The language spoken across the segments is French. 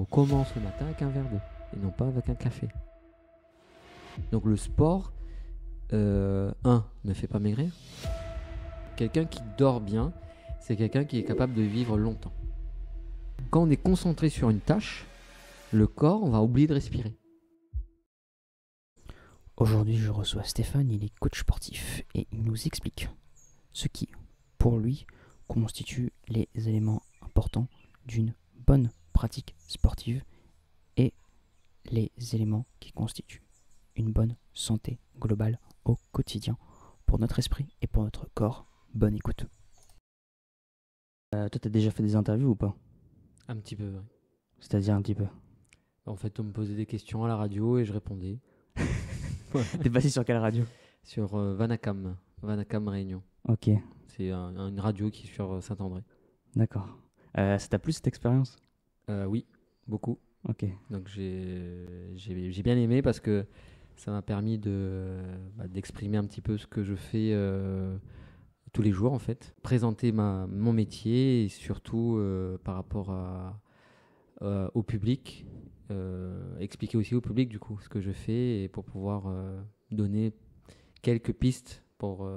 commence le matin avec un verre d'eau et non pas avec un café. Donc le sport, ne fait pas maigrir. Quelqu'un qui dort bien, c'est quelqu'un qui est capable de vivre longtemps. Quand on est concentré sur une tâche, le corps, on va oublier de respirer. Aujourd'hui, je reçois Stéphane, il est coach sportif et il nous explique ce qui, pour lui, constitue les éléments importants d'une bonne pratique sportive et les éléments qui constituent une bonne santé globale au quotidien pour notre esprit et pour notre corps. Bonne écoute. Toi, t'as déjà fait des interviews ou pas? Un petit peu, ouais. C'est-à-dire un petit peu. En fait, on me posait des questions à la radio et je répondais. T'es passé sur quelle radio? Sur Vanacam Réunion. Ok, C'est une radio qui est sur Saint-André. d'accord. Ça t'a plu cette expérience? Oui, beaucoup. Ok. Donc j'ai bien aimé parce que ça m'a permis d'exprimer un petit peu ce que je fais tous les jours en fait. Présenter mon métier et surtout par rapport au public. Expliquer aussi au public du coup ce que je fais et pour pouvoir donner quelques pistes pour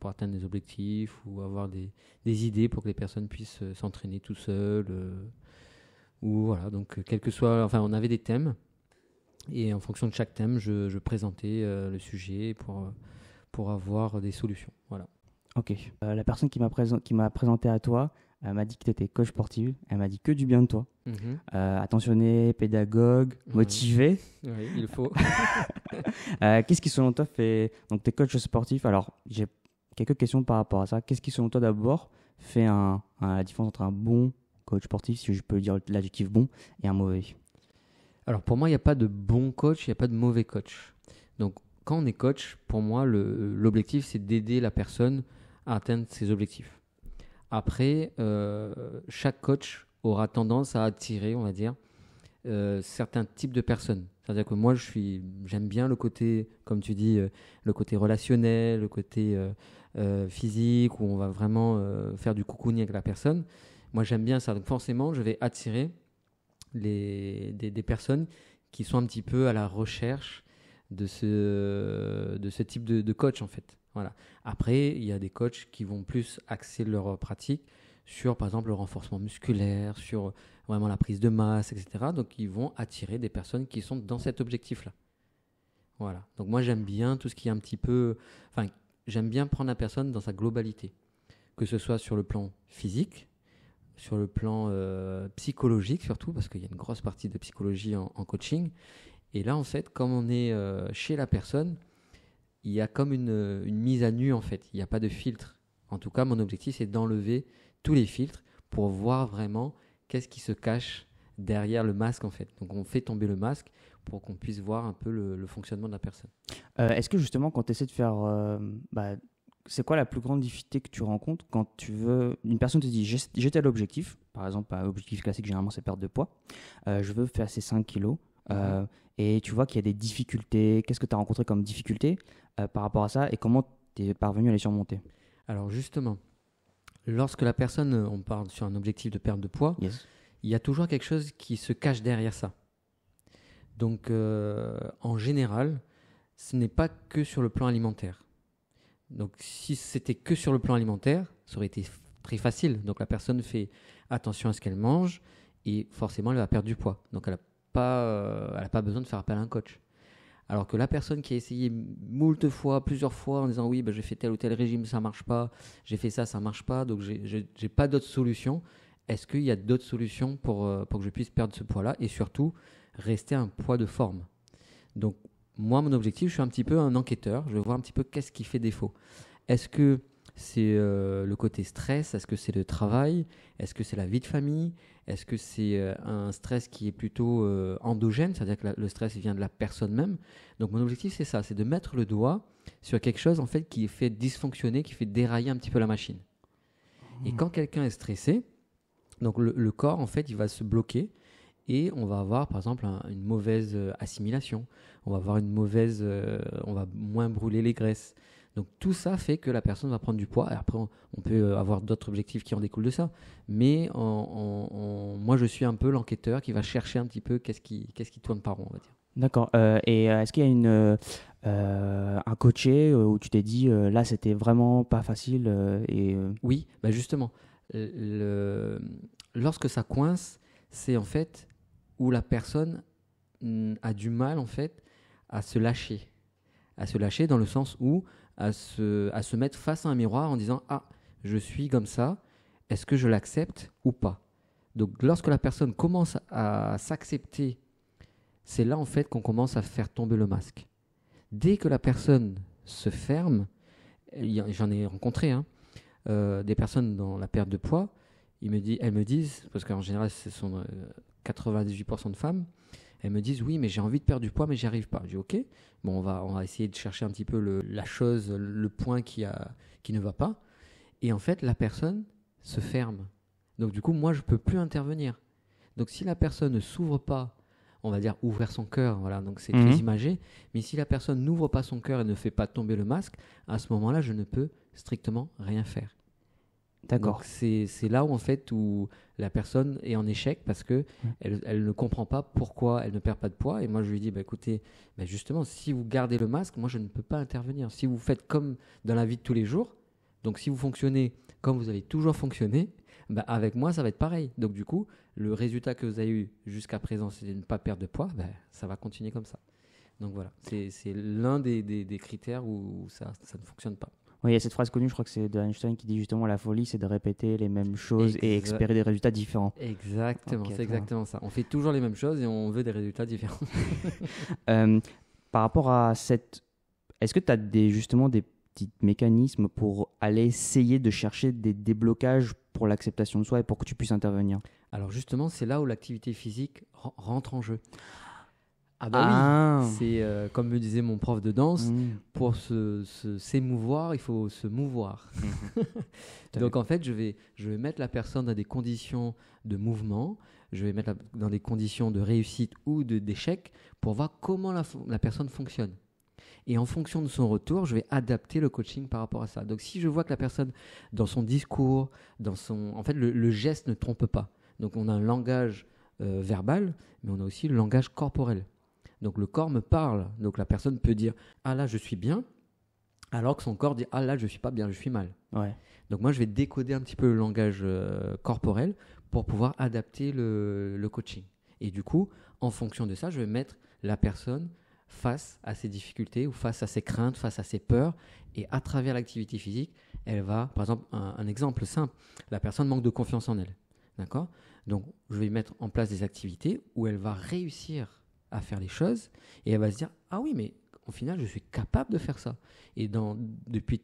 atteindre des objectifs ou avoir des idées pour que les personnes puissent s'entraîner tout seules. Ou voilà, donc quel que soit, enfin on avait des thèmes et en fonction de chaque thème, je présentais le sujet pour avoir des solutions. Voilà. Ok. La personne qui m'a présenté à toi, elle m'a dit que tu étais coach sportive. Elle m'a dit que du bien de toi. Attentionné, pédagogue, motivé. Oui, il faut. Qu'est-ce qui, selon toi, fait. Donc, tu es coach sportif. Alors, j'ai quelques questions par rapport à ça. Qu'est-ce qui, selon toi, d'abord, fait la différence entre un bon coach sportif, si je peux dire l'adjectif bon, et un mauvais? Alors, pour moi, il n'y a pas de bon coach, il n'y a pas de mauvais coach. Donc, quand on est coach, pour moi, l'objectif, c'est d'aider la personne à atteindre ses objectifs. Après, chaque coach aura tendance à attirer, on va dire, certains types de personnes. C'est-à-dire que moi, j'aime bien le côté, comme tu dis, le côté relationnel, le côté physique, où on va vraiment faire du cocooning avec la personne. Moi, j'aime bien ça. Donc, forcément, je vais attirer des personnes qui sont un petit peu à la recherche de ce type de coach, en fait. Voilà. Après, il y a des coachs qui vont plus axer leur pratique sur, par exemple, le renforcement musculaire, sur vraiment la prise de masse, etc. Donc, ils vont attirer des personnes qui sont dans cet objectif-là. Voilà. Donc, moi, j'aime bien tout ce qui est un petit peu... Enfin, j'aime bien prendre la personne dans sa globalité. Que ce soit sur le plan physique, sur le plan psychologique surtout, parce qu'il y a une grosse partie de psychologie en coaching. Et là, en fait, comme on est chez la personne, il y a comme une mise à nu, en fait. Il n'y a pas de filtre. En tout cas, mon objectif, c'est d'enlever tous les filtres pour voir vraiment qu'est-ce qui se cache derrière le masque, en fait. Donc, on fait tomber le masque pour qu'on puisse voir un peu le fonctionnement de la personne. Est-ce que justement, quand tu essaies de faire... c'est quoi la plus grande difficulté que tu rencontres quand tu veux... Une personne te dit, j'ai tel objectif. Par exemple, un objectif classique, généralement, c'est perdre de poids. Je veux faire ces 5 kilos. Et tu vois qu'il y a des difficultés. Qu'est-ce que tu as rencontré comme difficulté par rapport à ça et comment tu es parvenu à les surmonter? Alors justement, lorsque la personne, on parle sur un objectif de perte de poids, Yes. il y a toujours quelque chose qui se cache derrière ça. Donc en général, ce n'est pas que sur le plan alimentaire. Donc si c'était que sur le plan alimentaire, ça aurait été très facile. Donc la personne fait attention à ce qu'elle mange et forcément elle va perdre du poids. Donc elle n'a pas besoin de faire appel à un coach. Alors que la personne qui a essayé moult fois, plusieurs fois en disant oui, j'ai fait tel ou tel régime, ça marche pas, j'ai fait ça marche pas, donc j'ai pas d'autre solution. Est-ce qu'il y a d'autres solutions pour que je puisse perdre ce poids-là et surtout rester à un poids de forme? Donc moi, mon objectif, je suis un petit peu un enquêteur, je veux voir un petit peu qu'est-ce qui fait défaut. Est-ce que c'est le côté stress? Est-ce que c'est le travail? Est-ce que c'est la vie de famille? Est-ce que c'est un stress qui est plutôt endogène, c'est-à-dire que le stress vient de la personne même? Donc mon objectif, c'est ça, c'est de mettre le doigt sur quelque chose en fait qui fait dysfonctionner, qui fait dérailler un petit peu la machine. Et quand quelqu'un est stressé, donc le corps en fait, il va se bloquer et on va avoir par exemple une mauvaise assimilation. On va avoir on va moins brûler les graisses. Donc tout ça fait que la personne va prendre du poids. Et après, on peut avoir d'autres objectifs qui en découlent de ça. Mais moi, je suis un peu l'enquêteur qui va chercher un petit peu qu'est-ce qui tourne par rond, on va dire. D'accord. Et est-ce qu'il y a un coaché où tu t'es dit là c'était vraiment pas facile Oui, bah justement, lorsque ça coince, c'est en fait où la personne a du mal en fait à se lâcher. À se lâcher dans le sens où à se mettre face à un miroir en disant « Ah, je suis comme ça, est-ce que je l'accepte ou pas ?» Donc lorsque la personne commence à s'accepter, c'est là en fait qu'on commence à faire tomber le masque. Dès que la personne se ferme, j'en ai rencontré des personnes dans la perte de poids, elles me disent, parce qu'en général ce sont 98% de femmes, elles me disent oui mais j'ai envie de perdre du poids mais j'y arrive pas. Je dis ok, bon on va essayer de chercher un petit peu la chose, le point qui ne va pas, et en fait la personne se ferme. Donc du coup moi je peux plus intervenir. Donc si la personne ne s'ouvre pas, on va dire ouvrir son cœur, voilà, donc c'est très imagé, mais si la personne n'ouvre pas son cœur et ne fait pas tomber le masque, à ce moment-là, je ne peux strictement rien faire. D'accord. Donc c'est là où en fait où la personne est en échec parce que elle ne comprend pas pourquoi elle ne perd pas de poids, et moi je lui dis écoutez, justement si vous gardez le masque, moi je ne peux pas intervenir. Si vous faites comme dans la vie de tous les jours, donc si vous fonctionnez comme vous avez toujours fonctionné, avec moi ça va être pareil. Donc du coup le résultat que vous avez eu jusqu'à présent, c'est de ne pas perdre de poids, ça va continuer comme ça. Donc voilà, c'est l'un des critères où ça ne fonctionne pas. Oui, il y a cette phrase connue, je crois que c'est de Einstein, qui dit justement la folie, c'est de répéter les mêmes choses et espérer des résultats différents. Exactement, okay, c'est exactement ça. On fait toujours les mêmes choses et on veut des résultats différents. Par rapport à est-ce que tu as justement des petits mécanismes pour aller essayer de chercher des déblocages pour l'acceptation de soi et pour que tu puisses intervenir? Alors justement, c'est là où l'activité physique rentre en jeu. Oui, c'est comme me disait mon prof de danse, pour s'émouvoir, il faut se mouvoir. Donc en fait, je vais mettre la personne dans des conditions de mouvement, je vais mettre dans des conditions de réussite ou d'échec pour voir comment la personne fonctionne. Et en fonction de son retour, je vais adapter le coaching par rapport à ça. Donc si je vois que la personne, dans son discours, en fait, le geste ne trompe pas. Donc on a un langage verbal, mais on a aussi le langage corporel. Donc le corps me parle, donc la personne peut dire « Ah là, je suis bien », alors que son corps dit « Ah là, je ne suis pas bien, je suis mal ». Ouais. Donc moi, je vais décoder un petit peu le langage corporel pour pouvoir adapter le coaching. Et du coup, en fonction de ça, je vais mettre la personne face à ses difficultés ou face à ses craintes, face à ses peurs. Et à travers l'activité physique, elle va, par exemple, un exemple simple, la personne manque de confiance en elle. D'accord ? Donc, je vais mettre en place des activités où elle va réussir à faire les choses et elle va se dire ah oui mais au final je suis capable de faire ça, et depuis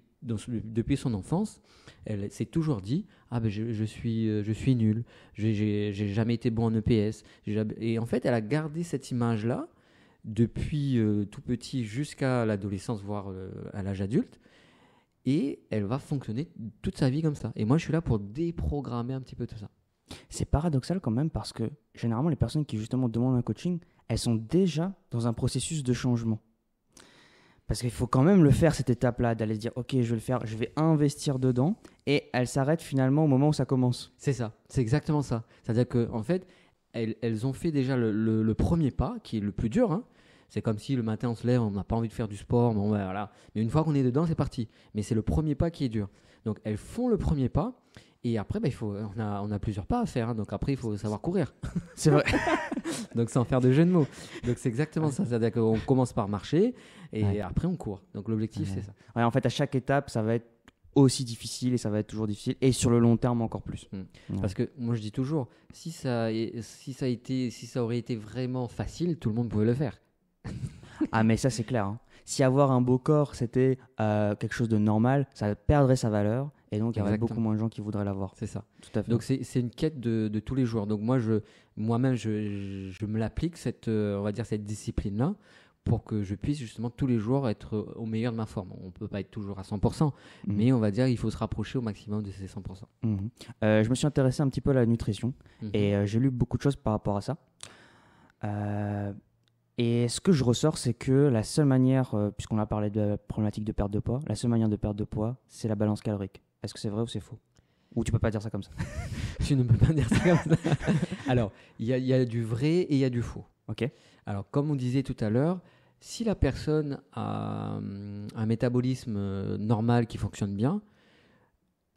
son enfance elle s'est toujours dit je suis nul, j'ai jamais été bon en EPS, et en fait elle a gardé cette image là depuis tout petit jusqu'à l'adolescence, voire à l'âge adulte, et elle va fonctionner toute sa vie comme ça. Et moi je suis là pour déprogrammer un petit peu tout ça. C'est paradoxal quand même, parce que généralement les personnes qui justement demandent un coaching, elles sont déjà dans un processus de changement. Parce qu'il faut quand même le faire, cette étape-là, d'aller se dire ok, je vais le faire, je vais investir dedans, et elles s'arrêtent finalement au moment où ça commence. C'est ça, c'est exactement ça. C'est-à-dire qu'en fait, elles ont fait déjà le premier pas, qui est le plus dur. C'est comme si le matin on se lève, on n'a pas envie de faire du sport, voilà. Mais une fois qu'on est dedans, c'est parti. Mais c'est le premier pas qui est dur. Donc elles font le premier pas. Et après, on a plusieurs pas à faire. Donc après, il faut savoir courir. C'est vrai. Donc sans faire de jeu de mots. Donc c'est exactement ça. C'est-à-dire qu'on commence par marcher et après on court. Donc l'objectif, c'est ça. Ouais, en fait, à chaque étape, ça va être aussi difficile et ça va être toujours difficile. Et sur le long terme, encore plus. Parce que moi, je dis toujours, si ça aurait été vraiment facile, tout le monde pouvait le faire. Ah, mais ça, c'est clair. Si avoir un beau corps, c'était quelque chose de normal, ça perdrait sa valeur. Et donc, il y aurait beaucoup moins de gens qui voudraient l'avoir. C'est ça. Tout à fait. Donc, c'est une quête de tous les jours. Donc, moi-même, je me l'applique, on va dire cette discipline-là, pour que je puisse justement tous les jours être au meilleur de ma forme. On ne peut pas être toujours à 100%, mais on va dire qu'il faut se rapprocher au maximum de ces 100%. Je me suis intéressé un petit peu à la nutrition et j'ai lu beaucoup de choses par rapport à ça. Et ce que je ressors, c'est que la seule manière, puisqu'on a parlé de la problématique de perte de poids, la seule manière de perdre de poids, c'est la balance calorique. Est-ce que c'est vrai ou c'est faux? Ou tu peux pas dire ça comme ça? Tu ne peux pas dire ça comme ça. Alors, il y a du vrai et il y a du faux. Ok. Alors, comme on disait tout à l'heure, si la personne a un métabolisme normal qui fonctionne bien,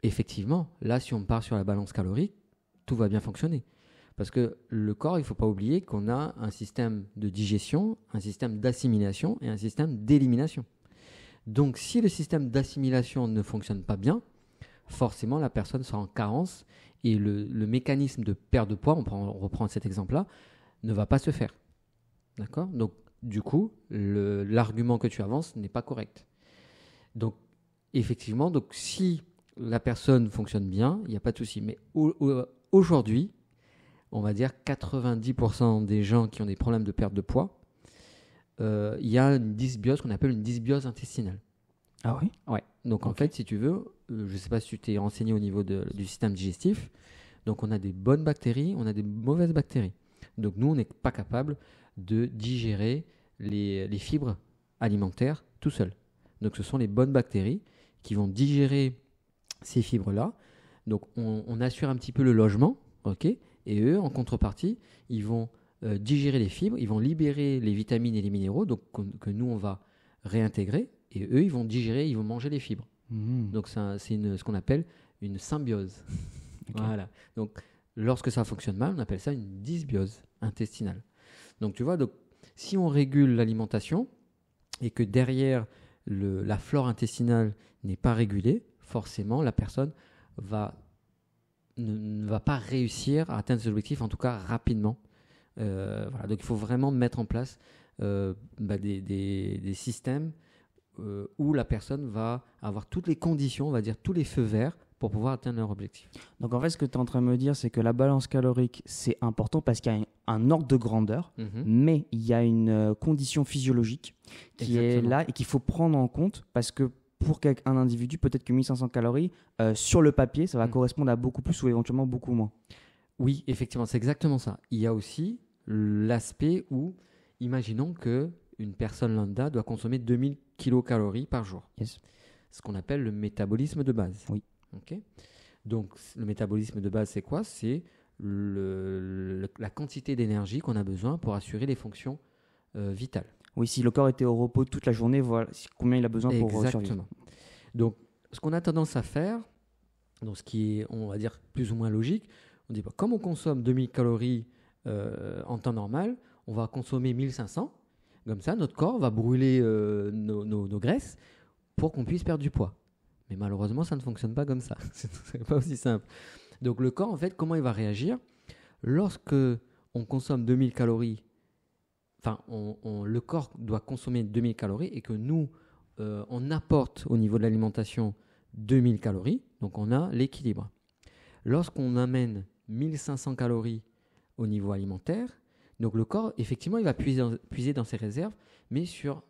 effectivement, là, si on part sur la balance calorique, tout va bien fonctionner. Parce que le corps, il ne faut pas oublier qu'on a un système de digestion, un système d'assimilation et un système d'élimination. Donc, si le système d'assimilation ne fonctionne pas bien, forcément, la personne sera en carence et le mécanisme de perte de poids, on reprend cet exemple-là, ne va pas se faire. D'accord? Donc, du coup, l'argument que tu avances n'est pas correct. Donc, effectivement, donc, si la personne fonctionne bien, il n'y a pas de souci. Mais aujourd'hui, on va dire 90% des gens qui ont des problèmes de perte de poids, il y a une dysbiose qu'on appelle une dysbiose intestinale. Ah oui? Ouais. Donc en fait, si tu veux, je ne sais pas si tu t'es renseigné au niveau du système digestif. Donc on a des bonnes bactéries, on a des mauvaises bactéries. Donc nous, on n'est pas capable de digérer les fibres alimentaires tout seul. Donc ce sont les bonnes bactéries qui vont digérer ces fibres-là. Donc on assure un petit peu le logement, ok? Et eux, en contrepartie, ils vont digérer les fibres, ils vont libérer les vitamines et les minéraux, donc que nous, on va réintégrer. Et eux, ils vont digérer, ils vont manger les fibres. Donc c'est ce qu'on appelle une symbiose. Okay. Voilà. Donc lorsque ça fonctionne mal, on appelle ça une dysbiose intestinale. Donc tu vois, donc, si on régule l'alimentation et que derrière la flore intestinale n'est pas régulée, forcément la personne ne va pas réussir à atteindre ses objectifs, en tout cas rapidement. Voilà. Donc il faut vraiment mettre en place des systèmes où la personne va avoir toutes les conditions, on va dire tous les feux verts pour pouvoir atteindre leur objectif. Donc en fait, ce que tu es en train de me dire, c'est que la balance calorique, c'est important parce qu'il y a un ordre de grandeur, mais il y a une condition physiologique qui est là et qu'il faut prendre en compte parce que pour un individu, peut-être que 1500 calories, sur le papier, ça va correspondre à beaucoup plus ou éventuellement beaucoup moins. Oui, effectivement, c'est exactement ça. Il y a aussi l'aspect où, imaginons qu'une personne lambda doit consommer 2000 kilocalories par jour. Yes. Ce qu'on appelle le métabolisme de base. Oui. Okay. Donc, le métabolisme de base, c'est quoi? C'est la quantité d'énergie qu'on a besoin pour assurer les fonctions vitales. Oui, si le corps était au repos toute la journée, voilà combien il a besoin pour survivre. Exactement. Donc, ce qu'on a tendance à faire, donc ce qui est, on va dire, plus ou moins logique, on dit, comme on consomme 2000 calories en temps normal, on va consommer 1500. Comme ça, notre corps va brûler nos graisses pour qu'on puisse perdre du poids. Mais malheureusement, ça ne fonctionne pas comme ça. Ce n'est pas aussi simple. Donc le corps, en fait, comment il va réagir? Lorsque on consomme 2000 calories, enfin, le corps doit consommer 2000 calories et que nous, on apporte au niveau de l'alimentation 2000 calories, donc on a l'équilibre. Lorsqu'on amène 1500 calories au niveau alimentaire, donc le corps, effectivement, il va puiser dans ses réserves, mais sur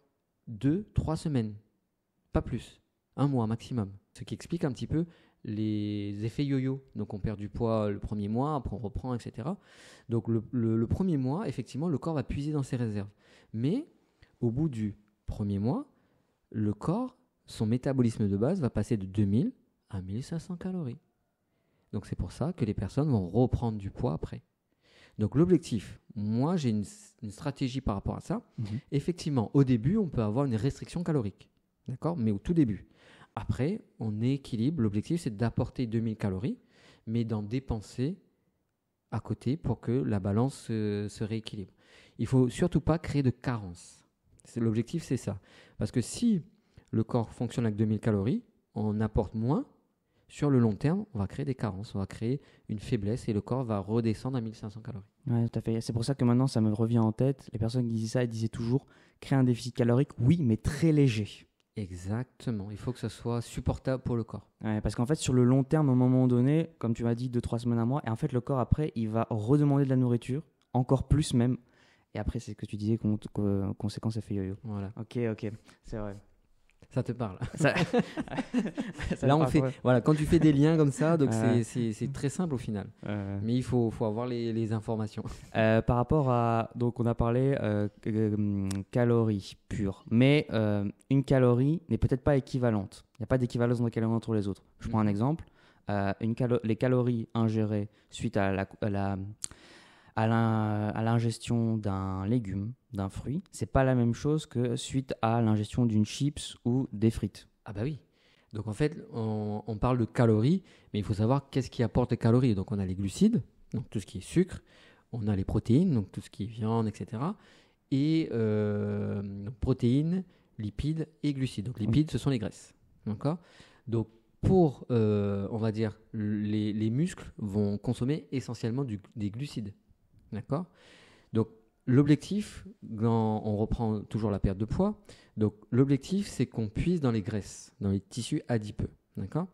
2-3 semaines, pas plus, 1 mois maximum. Ce qui explique un petit peu les effets yo-yo. Donc on perd du poids le premier mois, après on reprend, etc. Donc le premier mois, effectivement, le corps va puiser dans ses réserves. Mais au bout du premier mois, le corps, son métabolisme de base va passer de 2000 à 1500 calories. Donc c'est pour ça que les personnes vont reprendre du poids après. Donc l'objectif, moi j'ai une stratégie par rapport à ça. Effectivement, au début, on peut avoir une restriction calorique. D'accord? Mais au tout début. Après, on équilibre. L'objectif, c'est d'apporter 2000 calories, mais d'en dépenser à côté pour que la balance se rééquilibre. Il ne faut surtout pas créer de carence. L'objectif, c'est ça. Parce que si le corps fonctionne avec 2000 calories, on apporte moins. Sur le long terme, on va créer des carences, on va créer une faiblesse et le corps va redescendre à 1500 calories. Oui, tout à fait. C'est pour ça que maintenant, ça me revient en tête. Les personnes qui disaient ça, elles disaient toujours créer un déficit calorique, oui, mais très léger. Exactement. Il faut que ça soit supportable pour le corps. Ouais, parce qu'en fait, sur le long terme, à un moment donné, comme tu m'as dit, 2-3 semaines, 1 mois, et en fait, le corps, après, il va redemander de la nourriture, encore plus même. Et après, c'est ce que tu disais, conséquence, effet yo-yo. Voilà. Ok, c'est vrai. Ça te parle. Ça- ça Là, me on parle, fait, ouais. voilà, quand tu fais des liens comme ça, donc Ouais. c'est très simple au final. Euh, Mais il faut avoir les informations. Par rapport à, donc on a parlé calories pures, mais une calorie n'est peut-être pas équivalente. Il n'y a pas d'équivalence dans les calories entre les autres. Je prends un exemple. Les calories ingérées suite à l'ingestion d'un légume, d'un fruit, c'est pas la même chose que suite à l'ingestion d'une chips ou des frites. Ah bah oui. Donc en fait, on parle de calories, mais il faut savoir qu'est-ce qui apporte les calories. Donc on a les glucides, donc tout ce qui est sucre, on a les protéines, donc tout ce qui est viande, etc. Et donc, protéines, lipides et glucides. Donc lipides, ce sont les graisses. D'accord. Donc pour, on va dire, les muscles vont consommer essentiellement des glucides. D'accord. Donc l'objectif, on reprend toujours la perte de poids. Donc l'objectif, c'est qu'on puise dans les graisses, dans les tissus adipeux. D'accord.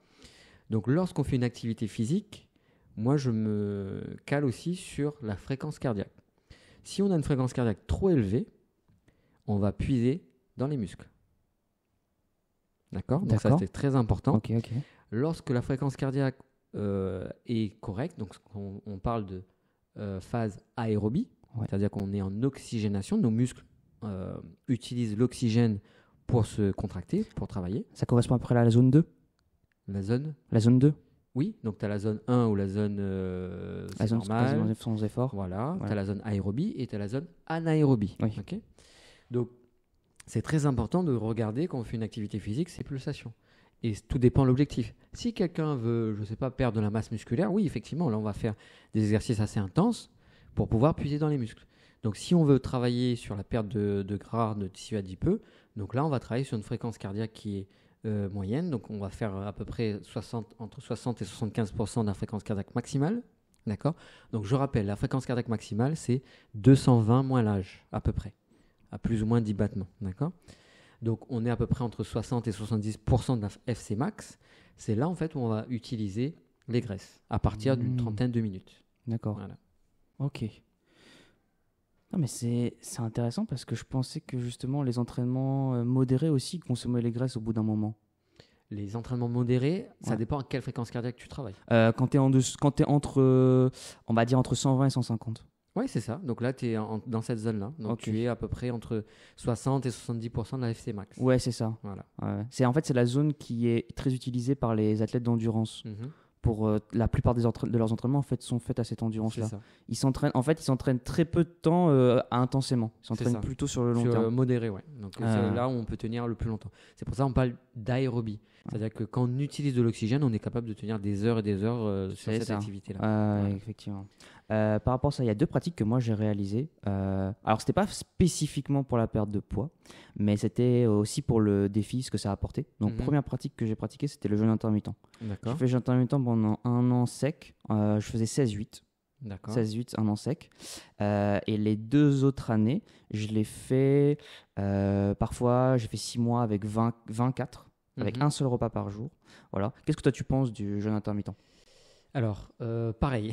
Donc lorsqu'on fait une activité physique, moi je me cale aussi sur la fréquence cardiaque. Si on a une fréquence cardiaque trop élevée, on va puiser dans les muscles. D'accord. Donc ça D'accord. c'est très important. Ok, ok. Lorsque la fréquence cardiaque est correcte, donc on parle de phase aérobie, Ouais. c'est-à-dire qu'on est en oxygénation, nos muscles utilisent l'oxygène pour se contracter, pour travailler. Ça correspond à peu près à la zone 2? La zone, La zone 2? oui, donc tu as la zone 1 ou la zone La c'est zone normal. sans effort. Voilà, Voilà. tu as la zone aérobie et tu as la zone anaérobie. Oui. Ok. Donc c'est très important de regarder quand on fait une activité physique, ses pulsations. Et tout dépend de l'objectif. Si quelqu'un veut, je ne sais pas, perdre de la masse musculaire, oui, effectivement, là, on va faire des exercices assez intenses pour pouvoir puiser dans les muscles. Donc, si on veut travailler sur la perte de gras, de tissu adipeux, donc là, on va travailler sur une fréquence cardiaque qui est moyenne. Donc, on va faire à peu près entre 60 et 75% de la fréquence cardiaque maximale. D'accord. Donc, je rappelle, la fréquence cardiaque maximale, c'est 220 moins l'âge, à peu près, à plus ou moins 10 battements. D'accord. Donc, on est à peu près entre 60 et 70% de la FC max. C'est là, en fait, où on va utiliser les graisses, à partir d'une trentaine de minutes. D'accord. Voilà. Ok. Non, mais c'est intéressant parce que je pensais que justement les entraînements modérés aussi consommaient les graisses au bout d'un moment. Les entraînements modérés, ça Ouais. dépend à quelle fréquence cardiaque tu travailles. Quand tu es entre, on va dire entre 120 et 150. Oui, c'est ça. Donc là, tu es dans cette zone-là. Donc Ok. tu es à peu près entre 60 et 70% de la FC max. Ouais, c'est ça. Voilà. Ouais. C'est la zone qui est très utilisée par les athlètes d'endurance. Mhm. Pour la plupart de leurs entraînements en fait sont faits à cette C'est endurance-là. ça. Ils s'entraînent très peu de temps intensément. Ils C'est s'entraînent ça. plutôt sur le long Sur terme. modéré, ouais. Donc Ah. c'est là où on peut tenir le plus longtemps. C'est pour ça qu'on parle d'aérobie. C'est-à-dire que quand on utilise de l'oxygène, on est capable de tenir des heures et des heures sur C'est cette ça. activité-là. Voilà. Effectivement. Par rapport à ça, il y a deux pratiques que moi j'ai réalisées. Alors, c'était pas spécifiquement pour la perte de poids, mais c'était aussi pour le défi, ce que ça a apporté. Donc, Mhm. première pratique que j'ai pratiquée, c'était le jeûne intermittent. J'ai D'accord. fait jeûne intermittent pendant un an sec. Je faisais 16-8. D'accord. 16-8, un an sec. Et les 2 autres années, je l'ai fait. Parfois, j'ai fait 6 mois avec 24, avec Mhm. un seul repas par jour. Voilà. Qu'est-ce que toi tu penses du jeûne intermittent? Alors, pareil.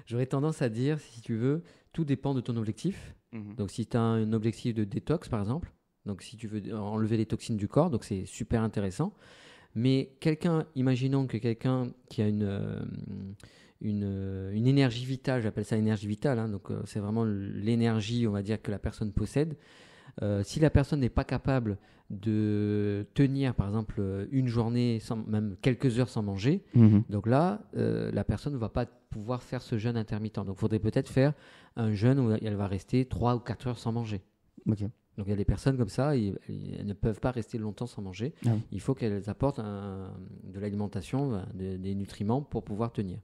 J'aurais tendance à dire, si tu veux, tout dépend de ton objectif. Donc, si tu as un objectif de détox, par exemple, donc si tu veux enlever les toxines du corps, donc c'est super intéressant. Mais imaginons que quelqu'un qui a une énergie vitale, j'appelle ça énergie vitale, hein, donc c'est vraiment l'énergie, on va dire, que la personne possède. Si la personne n'est pas capable de tenir, par exemple, une journée, même quelques heures sans manger, Mhm. donc là, la personne ne va pas pouvoir faire ce jeûne intermittent. Donc, il faudrait peut-être faire un jeûne où elle va rester 3 ou 4 heures sans manger. Ok. Donc, il y a des personnes comme ça, elles ne peuvent pas rester longtemps sans manger. Ah oui. Il faut qu'elles apportent de l'alimentation, des nutriments pour pouvoir tenir.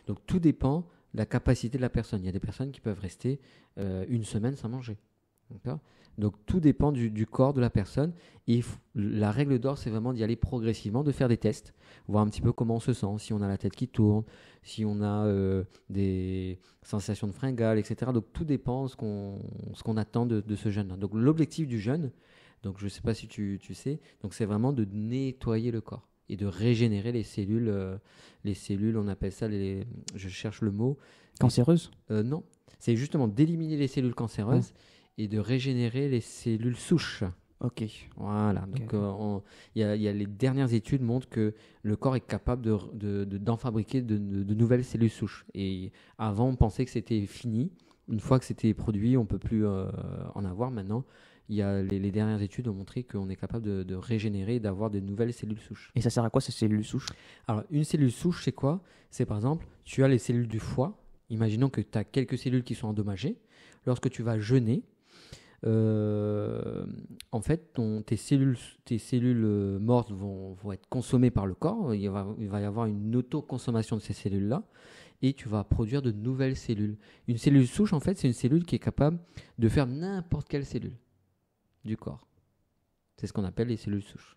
Donc, tout dépend de la capacité de la personne. Il y a des personnes qui peuvent rester une semaine sans manger. D'accord ? Donc, tout dépend du corps de la personne. Et la règle d'or, c'est vraiment d'y aller progressivement, de faire des tests, voir un petit peu comment on se sent, si on a la tête qui tourne, si on a des sensations de fringales, etc. Donc, tout dépend de ce qu'on attend de ce jeûne-là. Donc, l'objectif du jeûne, donc je ne sais pas si tu sais, donc c'est vraiment de nettoyer le corps et de régénérer les cellules. On appelle ça, je cherche le mot. Cancéreuse? Non, c'est justement d'éliminer les cellules cancéreuses et de régénérer les cellules souches. Ok. Voilà. Ok, Donc, il y a les dernières études montrent que le corps est capable d'en fabriquer de nouvelles cellules souches. Et avant, on pensait que c'était fini. Une fois que c'était produit, on ne peut plus en avoir. Maintenant, les dernières études ont montré qu'on est capable de régénérer et d'avoir de nouvelles cellules souches. Et ça sert à quoi ces cellules souches? Alors, une cellule souche, c'est quoi? C'est par exemple, tu as les cellules du foie. Imaginons que tu as quelques cellules qui sont endommagées. Lorsque tu vas jeûner, en fait, tes cellules mortes vont être consommées par le corps. Il va y avoir une autoconsommation de ces cellules-là et tu vas produire de nouvelles cellules. Une cellule souche, en fait, c'est une cellule qui est capable de faire n'importe quelle cellule du corps. C'est ce qu'on appelle les cellules souches.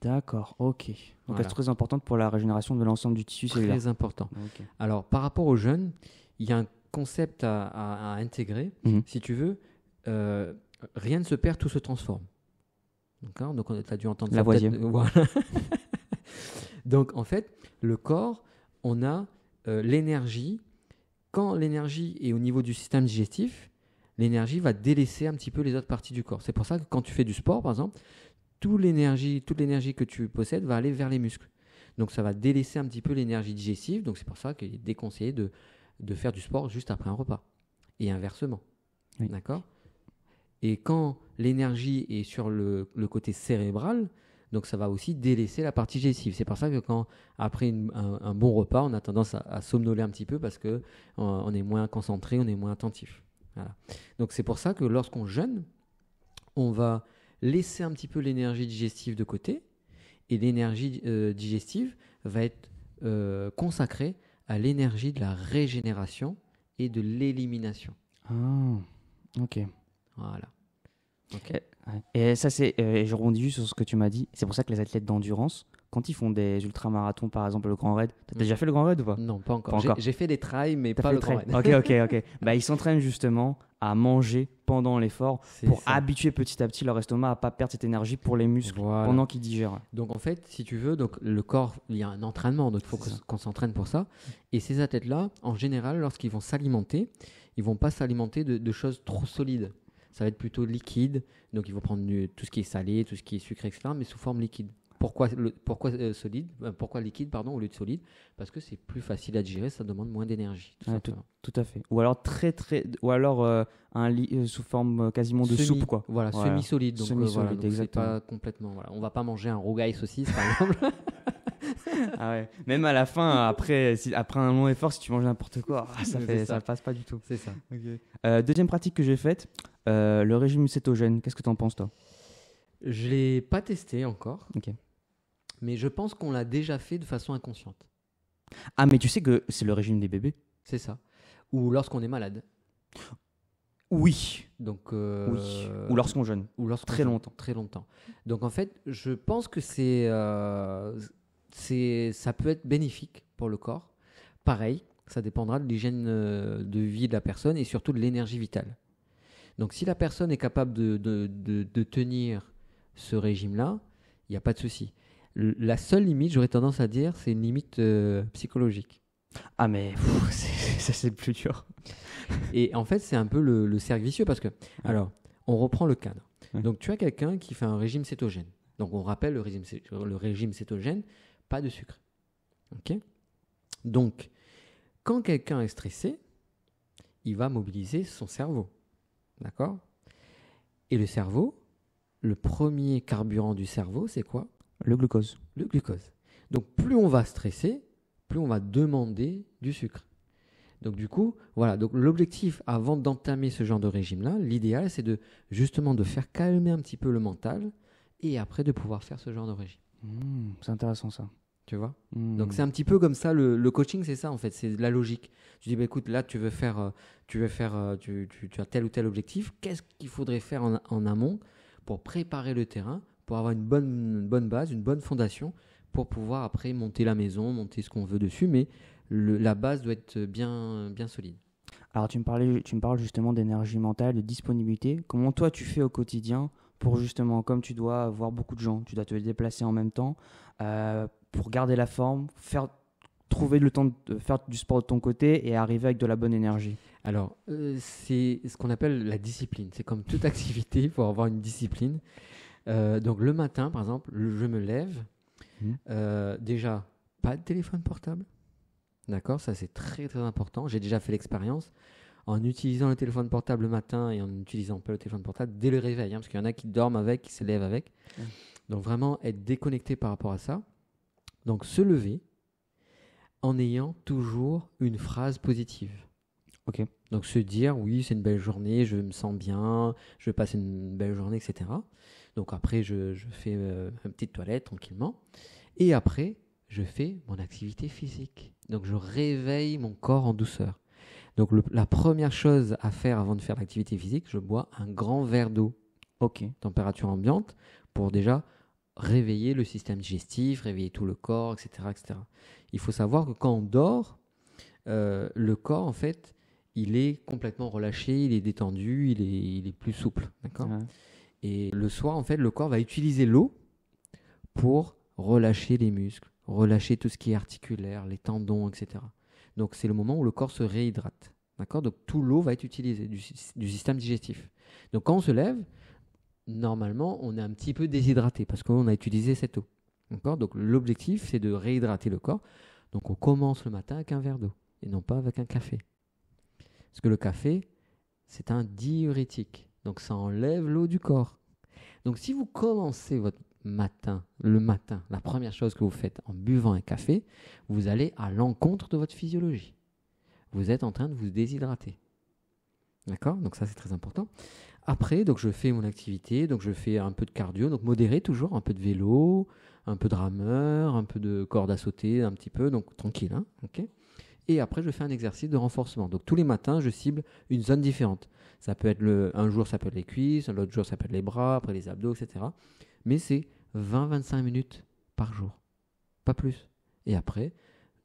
D'accord, ok. Donc Voilà. c'est très importante pour la régénération de l'ensemble du tissu cellulaire. Très important. Ok. Alors, par rapport aux jeunes, il y a un concept à intégrer. Mhm. Si tu veux, rien ne se perd, tout se transforme. D'accord? Donc, on a dû entendre ça. Lavoisier. Voilà. Donc, en fait, le corps, on a l'énergie. Quand l'énergie est au niveau du système digestif, l'énergie va délaisser un petit peu les autres parties du corps. C'est pour ça que quand tu fais du sport, par exemple, toute l'énergie que tu possèdes va aller vers les muscles. Donc, ça va délaisser un petit peu l'énergie digestive. Donc, c'est pour ça qu'il est déconseillé de faire du sport juste après un repas. Et inversement. Oui. D'accord? Et quand l'énergie est sur le côté cérébral, donc ça va aussi délaisser la partie digestive. C'est pour ça que après un bon repas, on a tendance à somnoler un petit peu parce que on est moins concentré, on est moins attentif. Voilà. Donc c'est pour ça que lorsqu'on jeûne, on va laisser un petit peu l'énergie digestive de côté et l'énergie digestive va être consacrée à l'énergie de la régénération et de l'élimination. Ah, ok. Voilà. Ok. Ouais. Et ça, je rebondis juste sur ce que tu m'as dit. C'est pour ça que les athlètes d'endurance, quand ils font des ultramarathons, par exemple le Grand Raid, t'as déjà fait le Grand Raid ou pas? Non, pas encore. Pas encore. J'ai fait des trails, mais T'as pas fait le le Grand trail. Raid. Ok. Bah, ils s'entraînent justement à manger pendant l'effort C'est pour ça. habituer petit à petit leur estomac à pas perdre cette énergie pour les muscles Voilà. pendant qu'ils digèrent. Donc en fait, si tu veux, donc le corps, il y a un entraînement, donc il faut C'est ça. qu'on s'entraîne pour ça. Et ces athlètes-là, en général, lorsqu'ils vont s'alimenter, ils vont pas s'alimenter de choses trop solides. Ça va être plutôt liquide, donc ils vont prendre tout ce qui est salé, tout ce qui est sucré, etc., mais sous forme liquide. Pourquoi liquide, pardon, au lieu de solide? Parce que c'est plus facile à digérer, ça demande moins d'énergie. Tout Ouais, simplement. Tout à fait. Ou alors sous forme quasiment de soupe, quoi. Voilà, Voilà. semi-solide. Donc, Semi-solide, voilà, donc c'est exactement. pas complètement. Voilà. On va pas manger un rougail saucisse, par exemple. Ah ouais. Même à la fin, après un long effort, si tu manges n'importe quoi, C'est ça. ça passe pas du tout. C'est ça. Deuxième pratique que j'ai faite, le régime cétogène. Qu'est-ce que tu en penses, toi? Je l'ai pas testé encore, Ok. mais je pense qu'on l'a déjà fait de façon inconsciente. Ah, mais tu sais que c'est le régime des bébés? C'est ça. Ou lorsqu'on est malade. Oui. Donc, Oui. Ou lorsqu'on jeûne. ou lorsqu'on Très jeûne. longtemps. Très longtemps. Donc en fait, je pense que ça peut être bénéfique pour le corps. Pareil, ça dépendra de l'hygiène de vie de la personne et surtout de l'énergie vitale. Donc si la personne est capable de tenir ce régime-là, il n'y a pas de souci. La seule limite, j'aurais tendance à dire, c'est une limite psychologique. Ah, mais ça, c'est le plus dur. Et en fait, c'est un peu le cercle vicieux parce que, alors, on reprend le cadre. Ouais. Donc, tu as quelqu'un qui fait un régime cétogène. Donc, on rappelle le régime cétogène, pas de sucre. Ok? Donc, quand quelqu'un est stressé, il va mobiliser son cerveau. D'accord? Et le cerveau, le premier carburant du cerveau, c'est quoi? Le glucose. Le glucose. Donc, plus on va stresser, plus on va demander du sucre. Donc du coup, voilà. Donc l'objectif avant d'entamer ce genre de régime-là, l'idéal, c'est justement de faire calmer un petit peu le mental et après de pouvoir faire ce genre de régime. C'est intéressant ça. Tu vois? Donc c'est un petit peu comme ça. Le coaching, c'est ça en fait. C'est la logique. Tu dis, bah, écoute, là, tu as tel ou tel objectif. Qu'est-ce qu'il faudrait faire en amont pour préparer le terrain, pour avoir une bonne base, une bonne fondation, pour pouvoir après monter la maison, monter ce qu'on veut dessus, mais la base doit être bien solide. Alors tu me parles justement d'énergie mentale, de disponibilité. Comment toi tu fais au quotidien pour justement, comme tu dois voir beaucoup de gens, tu dois te déplacer en même temps, pour garder la forme, trouver le temps de faire du sport de ton côté et arriver avec de la bonne énergie? Alors, c'est ce qu'on appelle la discipline. C'est comme toute activité, il faut avoir une discipline. Donc, le matin, par exemple, je me lève. Déjà, pas de téléphone portable. D'accord? Ça, c'est très, très important. J'ai déjà fait l'expérience. En utilisant le téléphone portable le matin et en n'utilisant pas le téléphone portable dès le réveil, parce qu'il y en a qui dorment avec, qui se lèvent avec. Donc, vraiment, être déconnecté par rapport à ça. Donc, se lever en ayant toujours une phrase positive. Ok. Donc se dire, oui, c'est une belle journée, je me sens bien, je vais passer une belle journée, etc. Donc après, je fais une petite toilette tranquillement. Et après, je fais mon activité physique. Donc je réveille mon corps en douceur. Donc la première chose à faire avant de faire l'activité physique, je bois un grand verre d'eau, Ok. température ambiante, pour déjà réveiller le système digestif, réveiller tout le corps, etc., etc. Il faut savoir que quand on dort, le corps, en fait, il est complètement relâché, il est détendu, il est plus souple. D'accord ? Ouais. Et le soir, en fait, le corps va utiliser l'eau pour relâcher les muscles, relâcher tout ce qui est articulaire, les tendons, etc. Donc, c'est le moment où le corps se réhydrate. D'accord ? Donc, tout l'eau va être utilisée du système digestif. Donc, quand on se lève, normalement, on est un petit peu déshydraté parce qu'on a utilisé cette eau. D'accord ? Donc, l'objectif, c'est de réhydrater le corps. Donc, on commence le matin avec un verre d'eau et non pas avec un café. Parce que le café, c'est un diurétique. Donc, ça enlève l'eau du corps. Donc, si vous commencez votre matin, le matin, la première chose que vous faites en buvant un café, vous allez à l'encontre de votre physiologie. Vous êtes en train de vous déshydrater. D'accord ? Donc, ça, c'est très important. Après, donc, je fais mon activité. Donc, je fais un peu de cardio, donc modéré toujours, un peu de vélo, un peu de rameur, un peu de corde à sauter, un petit peu. Donc, tranquille. Hein, ok ? Et après, je fais un exercice de renforcement. Donc, tous les matins, je cible une zone différente. Ça peut être un jour, ça peut être les cuisses, l'autre jour, ça peut être les bras, après les abdos, etc. Mais c'est 20-25 minutes par jour. Pas plus. Et après,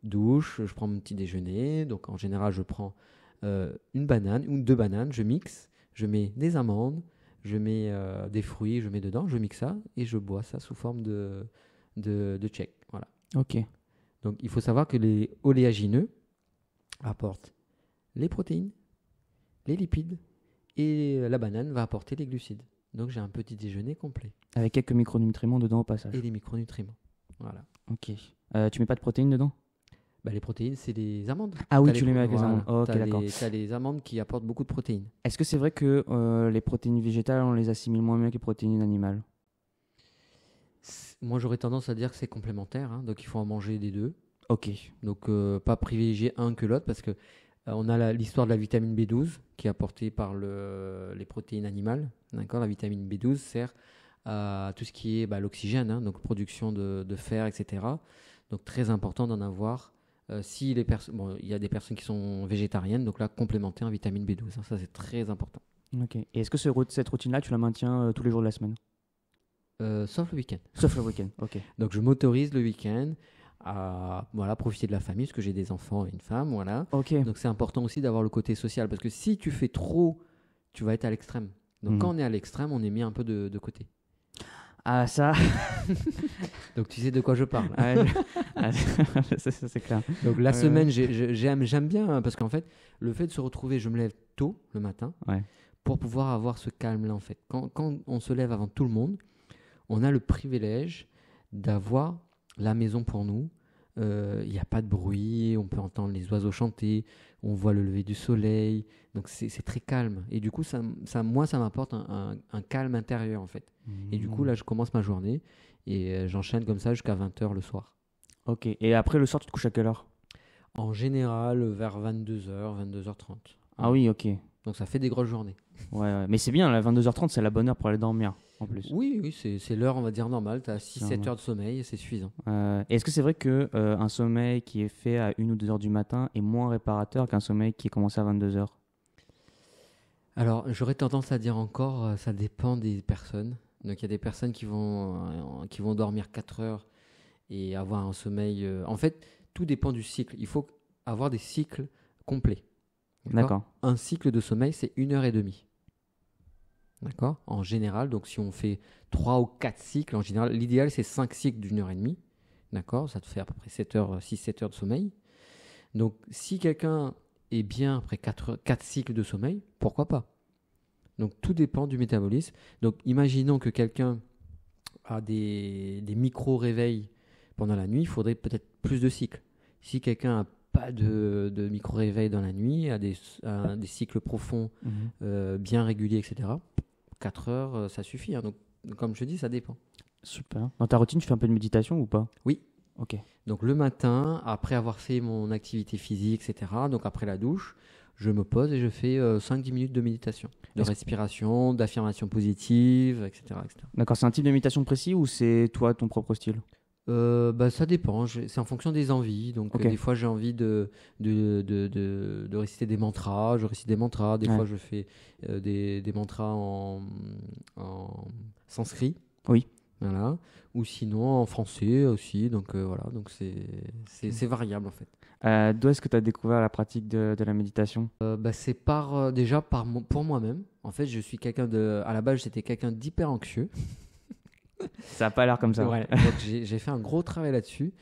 douche, je prends mon petit déjeuner. Donc, en général, je prends une banane ou 2 bananes, je mixe, je mets des amandes, je mets des fruits, je mets dedans, je mixe ça et je bois ça sous forme de shake. Voilà. Ok. Donc, il faut savoir que les oléagineux apportent les protéines, les lipides et la banane va apporter les glucides. Donc j'ai un petit déjeuner complet. Avec quelques micronutriments dedans au passage. Et les micronutriments. Voilà. Ok. Tu mets pas de protéines dedans? Bah, les protéines, c'est les amandes. Ah oui, T'as tu les mets avec les voilà. amandes. Oh, ok, d'accord. T'as les amandes qui apportent beaucoup de protéines. Est-ce que c'est vrai que les protéines végétales, on les assimile moins bien que les protéines animales? Moi, j'aurais tendance à dire que c'est complémentaire. Hein, donc il faut en manger des deux. Ok. Donc pas privilégier un que l'autre parce que on a l'histoire de la vitamine B12 qui est apportée par les protéines animales. D'accord, la vitamine B12 sert à tout ce qui est l'oxygène, hein, donc production de fer, etc. Donc très important d'en avoir. Si il y a des personnes qui sont végétariennes, donc là complémenter en vitamine B12, hein, ça c'est très important. Ok. Et est-ce que cette routine-là, tu la maintiens tous les jours de la semaine? Sauf le week-end. Sauf le week-end. Ok. Donc je m'autorise le week-end à profiter de la famille, parce que j'ai des enfants et une femme, voilà. Ok. Donc c'est important aussi d'avoir le côté social, parce que si tu fais trop, tu vas être à l'extrême. Donc quand on est à l'extrême, on est mis un peu de côté. Ah ça. Donc tu sais de quoi je parle. Ça, c'est clair. Donc la semaine, j'aime bien, hein, parce qu'en fait, le fait de se retrouver, je me lève tôt le matin, pour pouvoir avoir ce calme-là, en fait. Quand on se lève avant tout le monde, on a le privilège d'avoir la maison pour nous. Il n'y a pas de bruit, on peut entendre les oiseaux chanter, on voit le lever du soleil. Donc c'est très calme. Et du coup, moi, ça m'apporte un calme intérieur, en fait. Et du coup, là, je commence ma journée et j'enchaîne comme ça jusqu'à 20h le soir. Ok. Et après, le soir, tu te couches à quelle heure? En général, vers 22h, 22h30. Ah oui, ok. Donc ça fait des grosses journées. Ouais. Mais c'est bien, la 22h30, c'est la bonne heure pour aller dormir, en plus. Oui, c'est l'heure, on va dire, normale. Tu as 6-7 heures de sommeil, c'est suffisant. Et est-ce que c'est vrai qu'un sommeil qui est fait à 1 ou 2 heures du matin est moins réparateur qu'un sommeil qui est commencé à 22 heures? Alors, j'aurais tendance à dire encore, ça dépend des personnes. Donc, il y a des personnes qui vont dormir 4 heures et avoir un sommeil... En fait, tout dépend du cycle. Il faut avoir des cycles complets. D'accord. Un cycle de sommeil, c'est 1h30. D'accord? En général, donc si on fait 3 ou 4 cycles, en général, l'idéal, c'est 5 cycles d'1h30. D'accord? Ça te fait à peu près 6-7 heures de sommeil. Donc, si quelqu'un et bien après 4 cycles de sommeil, pourquoi pas? Donc tout dépend du métabolisme. Donc imaginons que quelqu'un a des micro-réveils pendant la nuit, il faudrait peut-être plus de cycles. Si quelqu'un n'a pas de micro-réveil dans la nuit, a des cycles profonds bien réguliers, etc., 4 heures, ça suffit. Hein. Donc comme je dis, ça dépend. Super. Dans ta routine, tu fais un peu de méditation ou pas? Oui. Ok. Donc le matin, après avoir fait mon activité physique, etc., donc après la douche, je me pose et je fais 5-10 minutes de méditation, de respiration, d'affirmation positive, etc., etc. D'accord, c'est un type de méditation précis ou c'est toi ton propre style? Ça dépend, c'est en fonction des envies. Donc Ok. des fois j'ai envie de réciter des mantras, je récite des mantras. Des Ouais. fois je fais des mantras en sanskrit. Oui. Voilà. Ou sinon en français aussi. Donc voilà, donc c'est variable en fait. D'où est-ce que tu as découvert la pratique de la méditation? C'est déjà pour moi-même. En fait, je suis à la base, j'étais quelqu'un d'hyper anxieux. Ça n'a pas l'air comme ça. Ouais, donc j'ai fait un gros travail là-dessus.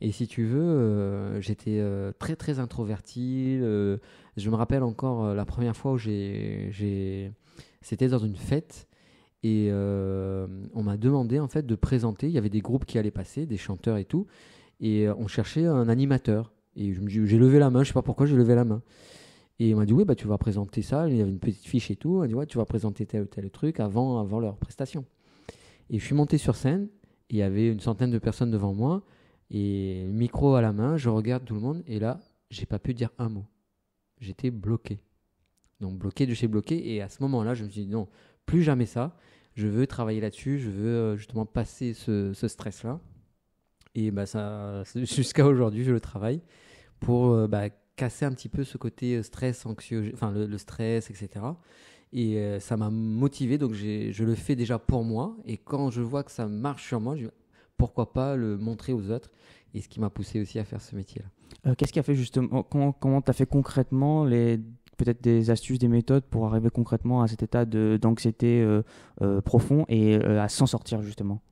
Et si tu veux, j'étais très très introverti. Je me rappelle encore la première fois où c'était dans une fête et on m'a demandé en fait de présenter. Il y avait des groupes qui allaient passer, des chanteurs et tout, et on cherchait un animateur. Et j'ai levé la main, je sais pas pourquoi j'ai levé la main. Et on m'a dit oui, bah tu vas présenter ça. Il y avait une petite fiche et tout. On m'a dit ouais, tu vas présenter tel ou tel truc avant leur prestation. Et je suis monté sur scène, et il y avait une centaine de personnes devant moi, et micro à la main, je regarde tout le monde, et là, j'ai pas pu dire un mot. J'étais bloqué. Donc bloqué de chez bloqué, et à ce moment-là, je me suis dit non, plus jamais ça, je veux travailler là-dessus, je veux justement passer ce stress-là. Et jusqu'à aujourd'hui, je le travaille pour casser un petit peu ce côté stress, anxieux, enfin le stress, etc. Et ça m'a motivé, donc je le fais déjà pour moi. Et quand je vois que ça marche sur moi, pourquoi pas le montrer aux autres? Et ce qui m'a poussé aussi à faire ce métier-là. Qu'est-ce qui a fait justement, comment tu as fait concrètement peut-être des astuces, des méthodes pour arriver concrètement à cet état d'anxiété profond et à s'en sortir justement?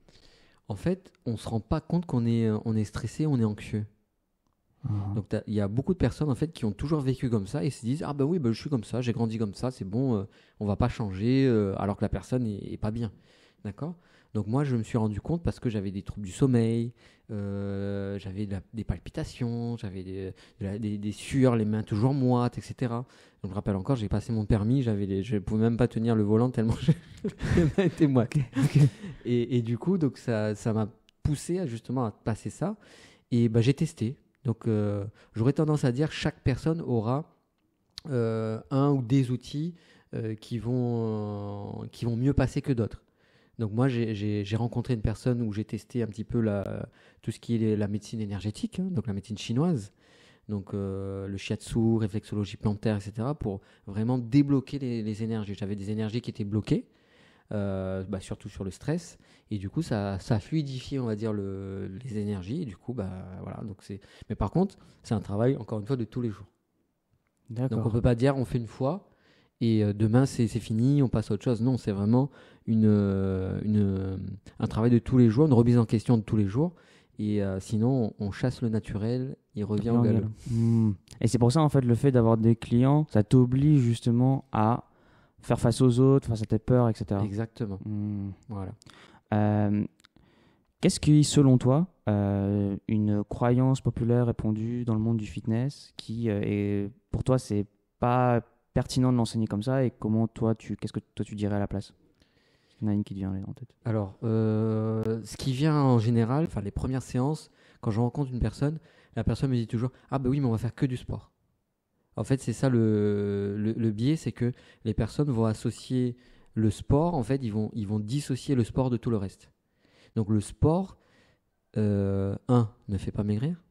En fait, on ne se rend pas compte qu'on est stressé, on est anxieux. Donc il y a beaucoup de personnes en fait qui ont toujours vécu comme ça et se disent ah ben oui, je suis comme ça, j'ai grandi comme ça, c'est bon, on va pas changer, alors que la personne est pas bien, d'accord? Donc moi je me suis rendu compte parce que j'avais des troubles du sommeil, j'avais des palpitations, j'avais des sueurs, les mains toujours moites, etc. Donc je me rappelle encore, j'ai passé mon permis, je pouvais même pas tenir le volant tellement les mains étaient moites. Okay. Et du coup donc ça m'a poussé justement à passer ça et j'ai testé. Donc, j'aurais tendance à dire que chaque personne aura un ou des outils qui vont mieux passer que d'autres. Donc, moi, j'ai rencontré une personne où j'ai testé un petit peu tout ce qui est la médecine énergétique, hein, donc la médecine chinoise, donc le shiatsu, réflexologie plantaire, etc., pour vraiment débloquer les énergies. J'avais des énergies qui étaient bloquées, surtout sur le stress, et du coup ça a fluidifié, on va dire, les énergies, et du coup voilà. Mais par contre c'est un travail encore une fois de tous les jours. D'accord. Donc on peut pas dire on fait une fois et demain c'est fini, on passe à autre chose. Non, c'est vraiment un travail de tous les jours, une remise en question de tous les jours, et sinon on chasse le naturel, il revient au galop. Et c'est pour ça en fait le fait d'avoir des clients, ça t'oblige justement à faire face aux autres, face à tes peurs, etc. Exactement. Voilà. Qu'est-ce qui, selon toi, une croyance populaire répandue dans le monde du fitness qui, pour toi, c'est pas pertinent de l'enseigner comme ça, et comment qu'est-ce que toi tu dirais à la place? Il y en a une qui te vient en tête. Alors, ce qui vient en général, les premières séances, quand je rencontre une personne, la personne me dit toujours « Ah oui, mais on va faire que du sport ». En fait, c'est ça le biais, c'est que les personnes vont associer le sport, en fait, ils vont dissocier le sport de tout le reste. Donc le sport, ne fait pas maigrir.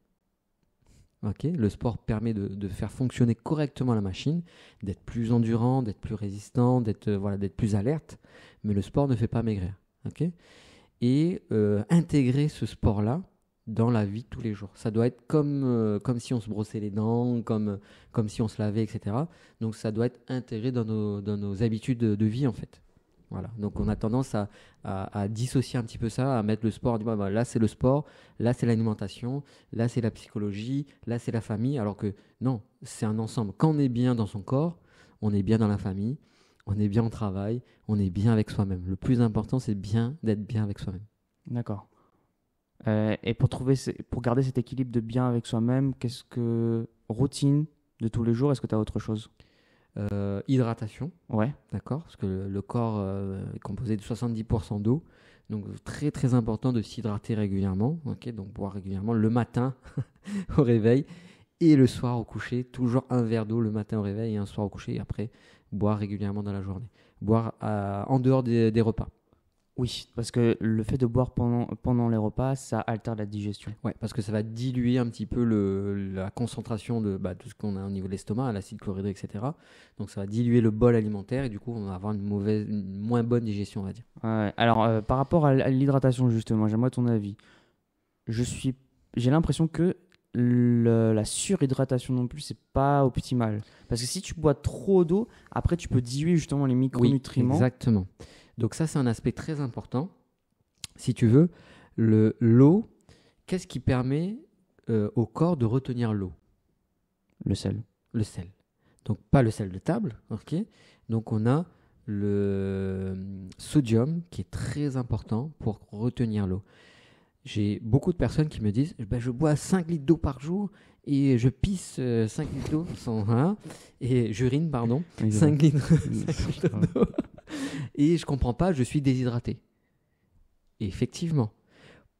Okay, le sport permet de faire fonctionner correctement la machine, d'être plus endurant, d'être plus résistant, d'être plus alerte, mais le sport ne fait pas maigrir. Okay, et intégrer ce sport-là dans la vie de tous les jours. Ça doit être comme si on se brossait les dents, comme si on se lavait, etc. Donc ça doit être intégré dans nos habitudes de vie, en fait. Voilà. Donc on a tendance à dissocier un petit peu ça, à mettre le sport, on dit, bah, là c'est le sport, là c'est l'alimentation, là c'est la psychologie, là c'est la famille, alors que non, c'est un ensemble. Quand on est bien dans son corps, on est bien dans la famille, on est bien au travail, on est bien avec soi-même. Le plus important, c'est bien d'être bien avec soi-même. D'accord. Et pour garder cet équilibre de bien avec soi-même, qu'est-ce que routine de tous les jours, est-ce que tu as autre chose? Hydratation, Ouais. d'accord, parce que le corps est composé de 70% d'eau, donc très très important de s'hydrater régulièrement, ok, donc boire régulièrement le matin au réveil et le soir au coucher, toujours un verre d'eau le matin au réveil et un soir au coucher, et après boire régulièrement dans la journée, boire en dehors des repas. Oui, parce que le fait de boire pendant les repas, ça altère la digestion. Ouais, parce que ça va diluer un petit peu la concentration de tout ce qu'on a au niveau de l'estomac, l'acide chlorhydrique, etc. Donc ça va diluer le bol alimentaire et du coup on va avoir une moins bonne digestion, on va dire. Ouais. Alors, par rapport à l'hydratation, justement, j'aimerais ton avis. J'ai l'impression que la surhydratation non plus, c'est pas optimal. Parce que si tu bois trop d'eau, après tu peux diluer justement les micronutriments. Oui, exactement. Donc ça, c'est un aspect très important. Si tu veux, l'eau, qu'est-ce qui permet au corps de retenir l'eau? Le sel. Le sel. Donc pas le sel de table, ok. Donc on a le sodium qui est très important pour retenir l'eau. J'ai beaucoup de personnes qui me disent je bois 5 litres d'eau par jour et je pisse 5 litres d'eau et j'urine, pardon, 5 litres d'eau. Et je comprends pas, je suis déshydraté. Effectivement,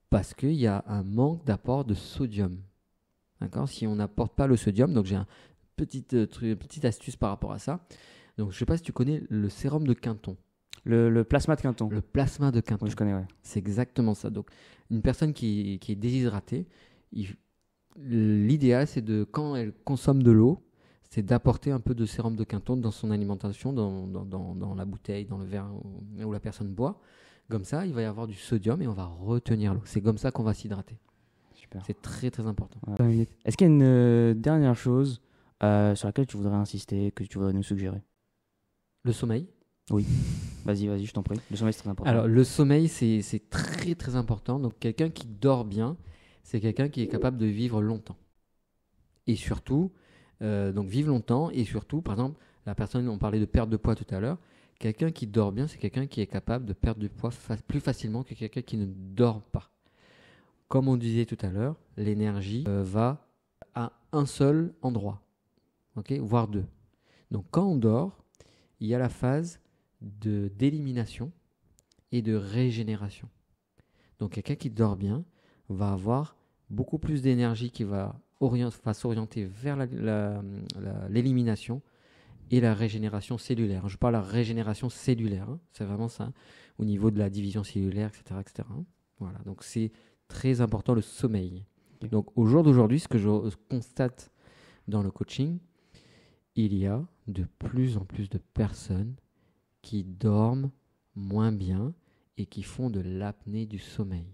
parce qu'il y a un manque d'apport de sodium. D'accord? Si on n'apporte pas le sodium, donc j'ai une petite astuce par rapport à ça. Donc je ne sais pas si tu connais le sérum de Quinton. Le plasma de Quinton. Le plasma de Quinton. Oui, je connais, ouais. C'est exactement ça. Donc une personne qui est déshydratée, l'idéal c'est quand elle consomme de l'eau, c'est d'apporter un peu de sérum de Quinton dans son alimentation, dans la bouteille, dans le verre où la personne boit. Comme ça, il va y avoir du sodium et on va retenir l'eau. C'est comme ça qu'on va s'hydrater. Super. C'est très très important. Ouais. Est-ce qu'il y a une dernière chose sur laquelle tu voudrais insister, que tu voudrais nous suggérer? Le sommeil. Oui. Vas-y, je t'en prie. Le sommeil, c'est très important. Alors, le sommeil, c'est très très important. Donc, quelqu'un qui dort bien, c'est quelqu'un qui est capable de vivre longtemps. Et surtout, donc vivre longtemps. Et surtout, par exemple, la personne, on parlait de perte de poids tout à l'heure. Quelqu'un qui dort bien, c'est quelqu'un qui est capable de perdre du poids plus facilement que quelqu'un qui ne dort pas. Comme on disait tout à l'heure, l'énergie va à un seul endroit, okay, voire deux. Donc quand on dort, il y a la phase d'élimination et de régénération. Donc quelqu'un qui dort bien va avoir beaucoup plus d'énergie qui va s'orienter vers l'élimination et la régénération cellulaire. Je parle de la régénération cellulaire, hein, c'est vraiment ça, au niveau de la division cellulaire, etc. etc. Voilà, donc c'est très important le sommeil. Okay. Donc au jour d'aujourd'hui, ce que je constate dans le coaching, il y a de plus en plus de personnes qui dorment moins bien et qui font de l'apnée du sommeil.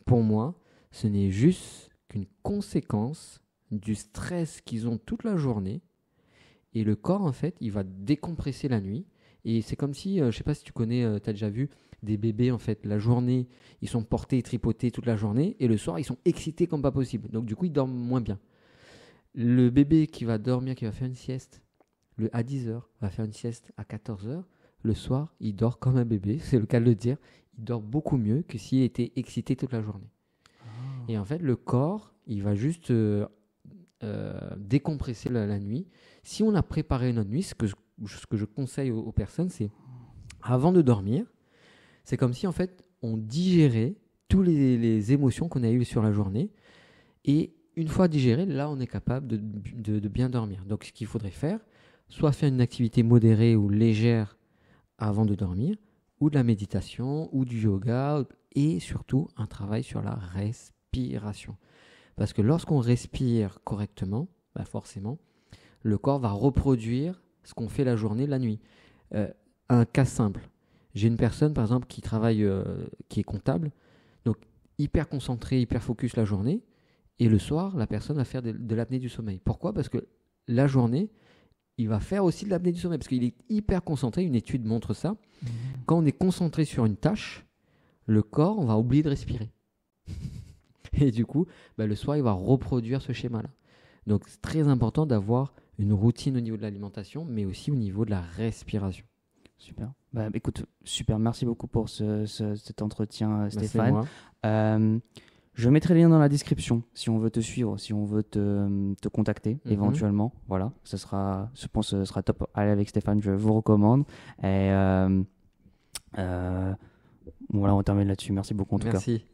Pour moi, ce n'est juste qu'une conséquence du stress qu'ils ont toute la journée. Et le corps, en fait, il va décompresser la nuit. Et c'est comme si, je ne sais pas si tu connais, tu as déjà vu des bébés, en fait, la journée, ils sont portés et tripotés toute la journée. Et le soir, ils sont excités comme pas possible. Donc, du coup, ils dorment moins bien. Le bébé qui va dormir, qui va faire une sieste à 10h, va faire une sieste à 14h. Le soir, il dort comme un bébé, c'est le cas de le dire. Il dort beaucoup mieux que s'il était excité toute la journée. Oh. Et en fait, le corps, il va juste décompresser la nuit. Si on a préparé notre nuit, ce que je conseille aux personnes, c'est avant de dormir, c'est comme si en fait on digérait toutes les émotions qu'on a eues sur la journée. Et une fois digéré, là on est capable de bien dormir. Donc ce qu'il faudrait faire, soit faire une activité modérée ou légère avant de dormir, ou de la méditation, ou du yoga, et surtout un travail sur la respiration. Parce que lorsqu'on respire correctement, forcément, le corps va reproduire ce qu'on fait la journée, la nuit. Un cas simple. J'ai une personne, par exemple, qui travaille, qui est comptable, donc hyper concentrée, hyper focus la journée, et le soir, la personne va faire de l'apnée du sommeil. Pourquoi ? Parce que la journée, il va faire aussi de l'apnée du sommeil, parce qu'il est hyper concentré, une étude montre ça. Quand on est concentré sur une tâche, le corps, on va oublier de respirer. Et du coup, le soir, il va reproduire ce schéma-là. Donc, c'est très important d'avoir une routine au niveau de l'alimentation, mais aussi au niveau de la respiration. Super. Écoute, super. Merci beaucoup pour cet entretien, C'est Stéphane. moi. Je mettrai les liens dans la description si on veut te suivre, si on veut te contacter éventuellement. Voilà, je pense que ce sera top. Allez avec Stéphane, je vous recommande. Et voilà, on termine là-dessus. Merci beaucoup en tout cas. Merci.